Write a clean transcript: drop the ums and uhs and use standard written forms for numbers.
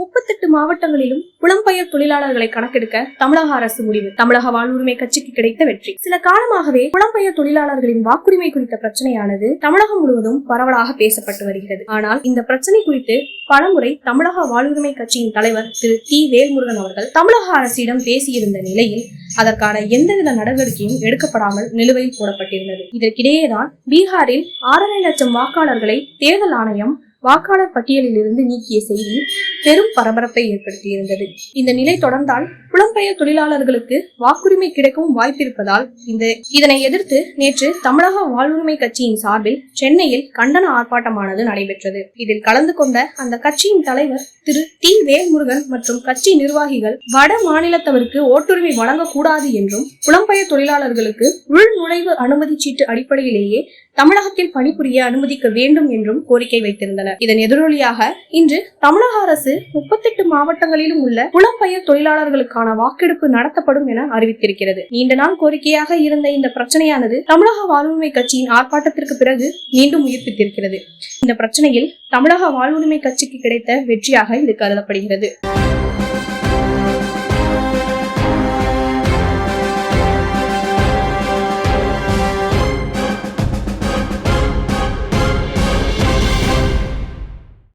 38 மாவட்டங்களிலும் புலம்பெயர் தொழிலாளர்களை கணக்கெடுக்க தமிழக அரசு முடிவு. தமிழக வாழ்வுரிமை கட்சிக்கு கிடைத்த வெற்றி. சில காலமாகவே புலம்பெயர் தொழிலாளர்களின் வாக்குரிமை குறித்த பிரச்சனையானது தமிழகம் முழுவதும் பரவலாக பேசப்பட்டு வருகிறது. ஆனால் இந்த பிரச்சனை குறித்து பலமுறை தமிழக வாழ்வுரிமை கட்சியின் தலைவர் திரு டி. வேல்முருகன் அவர்கள் தமிழக அரசிடம் பேசியிருந்த நிலையில் அதற்கான எந்தவித நடவடிக்கையும் எடுக்கப்படாமல் நிலுவையில் போடப்பட்டிருந்தது. இதற்கிடையேதான் பீகாரில் 6.5 லட்சம் வாக்காளர்களை தேர்தல் ஆணையம் வாக்காளர் பட்டியலில் இருந்து நீக்கிய செய்தி பெரும் பரபரப்பை ஏற்படுத்தியிருந்தது. இந்த நிலை தொடர்ந்தால் புலம்பெயர் தொழிலாளர்களுக்கு வாக்குரிமை கிடைக்கவும் வாய்ப்பிருப்பதால் இதனை எதிர்த்து நேற்று தமிழக வாழ்வுரிமை கட்சியின் சார்பில் சென்னையில் கண்டன ஆர்ப்பாட்டமானது நடைபெற்றது. இதில் கலந்து கொண்ட அந்த கட்சியின் தலைவர் திரு டி. வேல்முருகன் மற்றும் கட்சி நிர்வாகிகள் வட மாநிலத்தவருக்கு ஓட்டுரிமை வழங்கக்கூடாது என்றும் புலம்பெயர் தொழிலாளர்களுக்கு உள் நுழைவு அனுமதி சீட்டு அடிப்படையிலேயே தமிழகத்தில் பணிபுரிய அனுமதிக்க வேண்டும் என்றும் கோரிக்கை வைத்திருந்தனர். இதன் எதிரொலியாக இன்று தமிழக அரசு 38 மாவட்டங்களிலும் உள்ள புலம்பெயர் தொழிலாளர்களுக்கான வாக்கெடுப்பு நடத்தப்படும் என அறிவித்திருக்கிறது. நீண்ட நாள் கோரிக்கையாக இருந்த இந்த பிரச்சனையானது தமிழக வாழ்வுரிமை கட்சியின் ஆர்ப்பாட்டத்திற்கு பிறகு மீண்டும் உயிர்ப்பித்திருக்கிறது. இந்த பிரச்சனையில் தமிழக வாழ்வுரிமை கட்சிக்கு கிடைத்த வெற்றியாக இது கருதப்படுகிறது.